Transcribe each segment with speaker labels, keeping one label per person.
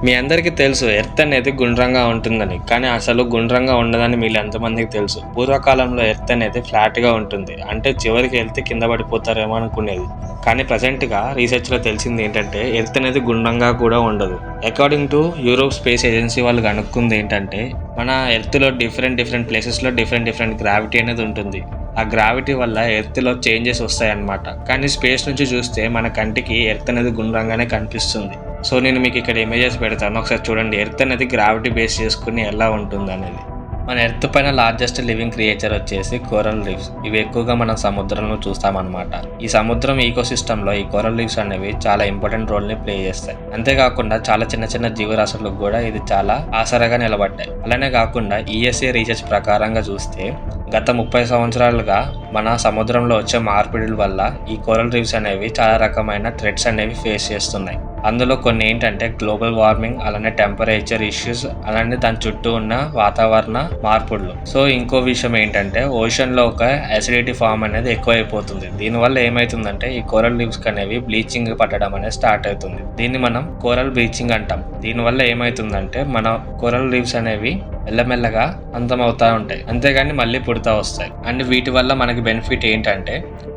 Speaker 1: మీ అందరికీ తెలుసు ఎర్త్ అనేది గుండ్రంగా ఉంటుందని, కానీ అసలు గుండ్రంగా ఉండదని మీరు ఎంతమందికి తెలుసు? పూర్వకాలంలో ఎర్త్ అనేది ఫ్లాట్గా ఉంటుంది, అంటే చివరికి వెళ్తే కింద పడిపోతారేమో అనుకునేది. కానీ ప్రజెంట్గా రీసెర్చ్లో తెలిసింది ఏంటంటే ఎర్త్ అనేది గుండ్రంగా కూడా ఉండదు. According to Europe space agency వాళ్ళు కనుక్కుంది ఏంటంటే మన ఎర్త్లో డిఫరెంట్ ప్లేసెస్లో డిఫరెంట్ గ్రావిటీ అనేది ఉంటుంది. ఆ గ్రావిటీ వల్ల ఎర్త్లో చేంజెస్ వస్తాయన్నమాట. కానీ స్పేస్ నుంచి చూస్తే మన కంటికి ఎర్త్ అనేది గుండ్రంగానే కనిపిస్తుంది. సో నేను మీకు ఇక్కడ ఇమేజెస్ పెడతాను, ఒకసారి చూడండి ఎర్త్ అనేది గ్రావిటీ బేస్ చేసుకుని ఎలా ఉంటుంది అనేది. మన ఎర్త్ పైన లార్జెస్ట్ లివింగ్ క్రియేచర్ వచ్చేసి కోరల్ రీఫ్స్. ఇవి ఎక్కువగా మనం సముద్రంలో చూస్తామన్నమాట. ఈ సముద్రం ఈకోసిస్టంలో ఈ కోరల్ రీఫ్స్ అనేవి చాలా ఇంపార్టెంట్ రోల్ ని ప్లే చేస్తాయి. అంతేకాకుండా చాలా చిన్న జీవరాశులకు కూడా ఇది చాలా ఆసరాగా నిలబడ్డాయి. అలానే కాకుండా ఈఎస్ఏ రీసెర్చ్ ప్రకారంగా చూస్తే గత 30 సంవత్సరాలుగా మన సముద్రంలో వచ్చే మార్పిడుల వల్ల ఈ కోరల్ రీఫ్స్ అనేవి చాలా రకమైన థ్రెట్స్ అనేవి ఫేస్ చేస్తున్నాయి. అందులో కొన్ని ఏంటంటే గ్లోబల్ వార్మింగ్, అలానే టెంపరేచర్ ఇష్యూస్, అలానే దాని చుట్టూ ఉన్న వాతావరణ మార్పులు. సో ఇంకో విషయం ఏంటంటే ఓషన్ లో ఒక అసిడిటీ ఫామ్ అనేది ఎక్కువైపోతుంది. దీనివల్ల ఏమైతుందంటే ఈ కోరల్ లీవ్స్ అనేవి బ్లీచింగ్ పట్టడం అనేది స్టార్ట్ అవుతుంది. దీన్ని మనం కోరల్ బ్లీచింగ్ అంటాం. దీనివల్ల ఏమైతుందంటే మన కోరల్ లీవ్స్ అనేవి మెల్లమెల్లగా అంతమవుతా ఉంటాయి, అంతేగాని మళ్ళీ పుడతా వస్తాయి. అండ్ వీటి వల్ల మనకి బెనిఫిట్ ఏంటంటే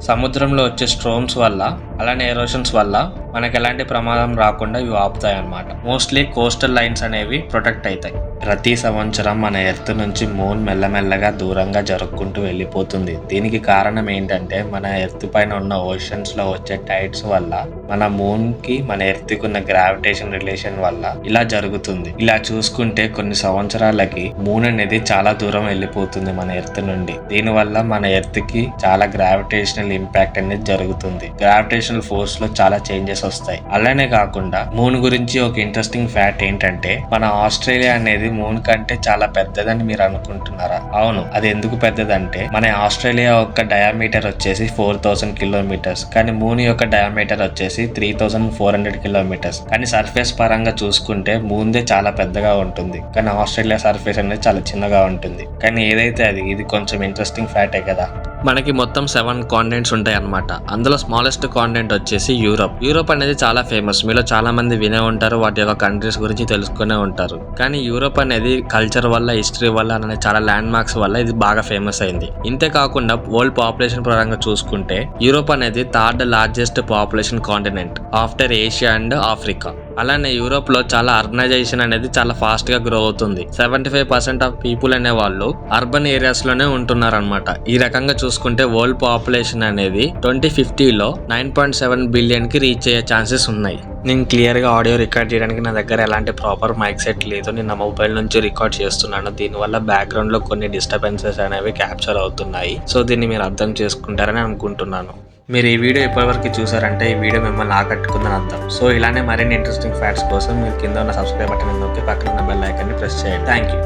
Speaker 1: సముద్రంలో వచ్చే స్ట్రోమ్స్ వల్ల, అలానే ఎరోషన్స్ వల్ల మనకి ఎలాంటి ప్రమాదం రాకుండా ఇవి ఆపుతాయి అన్నమాట. మోస్ట్లీ కోస్టల్ లైన్స్ అనేవి ప్రొటెక్ట్ అవుతాయి. ప్రతి సంవత్సరం మన ఎర్త్ నుంచి మూన్ మెల్లమెల్లగా దూరంగా జరుపుకుంటూ వెళ్ళిపోతుంది. దీనికి కారణం ఏంటంటే మన ఎర్త్ పైన ఉన్న ఓషన్స్ లో వచ్చే టైడ్స్ వల్ల, మన మూన్ కి మన ఎర్త్ కి ఉన్న గ్రావిటేషన్ రిలేషన్ వల్ల ఇలా జరుగుతుంది. ఇలా చూసుకుంటే కొన్ని సంవత్సరాలకి మూన్ అనేది చాలా దూరం వెళ్ళిపోతుంది మన ఎర్త్ నుండి. దీనివల్ల మన ఎర్త్ కి చాలా గ్రావిటేషనల్ ఇంపాక్ట్ అనేది జరుగుతుంది. గ్రావిటేషనల్ ఫోర్స్ లో చాలా చేంజెస్ వస్తాయి. అలానే కాకుండా మూన్ గురించి ఒక ఇంట్రెస్టింగ్ ఫ్యాక్ట్ ఏంటంటే మన ఆస్ట్రేలియా అనేది మూన్ కంటే చాలా పెద్దదని మీరు అనుకుంటున్నారా? అవును, అది ఎందుకు పెద్దదంటే మన ఆస్ట్రేలియా యొక్క డయామీటర్ వచ్చేసి 4000 కిలోమీటర్స్, కానీ మూన్ యొక్క డయామీటర్ వచ్చేసి 3400 కిలోమీటర్స్. కానీ సర్ఫేస్ పరంగా చూసుకుంటే మూన్దే చాలా పెద్దగా ఉంటుంది, కానీ ఆస్ట్రేలియా సర్ఫేస్ అనేది చాలా చిన్నగా ఉంటుంది. కానీ ఏదైతే ఇది కొంచెం ఇంట్రెస్టింగ్ ఫ్యాక్టే కదా. మనకి మొత్తం 7 కాంటినెంట్స్ ఉంటాయి అన్నమాట. అందులో స్మాలెస్ట్ కాంటినెంట్ వచ్చేసి యూరోప్ అనేది చాలా ఫేమస్. మీలో చాలా మంది వినే ఉంటారు, వాటి యొక్క కంట్రీస్ గురించి తెలుసుకునే ఉంటారు. కానీ యూరోప్ అనేది కల్చర్ వల్ల, హిస్టరీ వల్ల, అలానే చాలా ల్యాండ్ మార్క్స్ వల్ల ఇది బాగా ఫేమస్ అయింది. ఇంతే కాకుండా వరల్డ్ పాపులేషన్ పరంగా చూసుకుంటే యూరోప్ అనేది third largest population continent after Asia and Africa. అలానే యూరోప్ లో చాలా అర్బనైజేషన్ అనేది చాలా ఫాస్ట్ గా గ్రో అవుతుంది. 75% ఆఫ్ పీపుల్ అనే వాళ్ళు అర్బన్ ఏరియాస్ లోనే ఉంటున్నారు అనమాట. ఈ రకంగా చూసుకుంటే వరల్డ్ పాపులేషన్ అనేది 2050లో 9.7 బిలియన్ కి రీచ్ అయ్యే ఛాన్సెస్ ఉన్నాయి. నేను క్లియర్ గా ఆడియో రికార్డ్ చేయడానికి నా దగ్గర ఎలాంటి ప్రాపర్ మైక్ సెట్ లేదు. నేను నా మొబైల్ నుంచి రికార్డ్ చేస్తున్నాను. దీనివల్ల బ్యాక్గ్రౌండ్ లో కొన్ని డిస్టర్బెన్సెస్ అనేవి క్యాప్చర్ అవుతున్నాయి. సో దీన్ని మీరు అర్థం చేసుకుంటారని అనుకుంటున్నాను. మీరు ఈ వీడియో ఎప్పటివరకు చూసారంటే ఈ వీడియో మిమ్మల్ని ఆకట్టుకుందని అర్థం. సో ఇలానే మరిన్ని ఇంట్రెస్టింగ్ ఫ్యాక్ట్స్ కోసం మీరు కింద ఉన్న సబ్స్క్రైబ్ బటన్ నొక్కి పక్కన ఉన్న బెల్ ఐకాన్ని ప్రెస్ చేయండి. Thank you.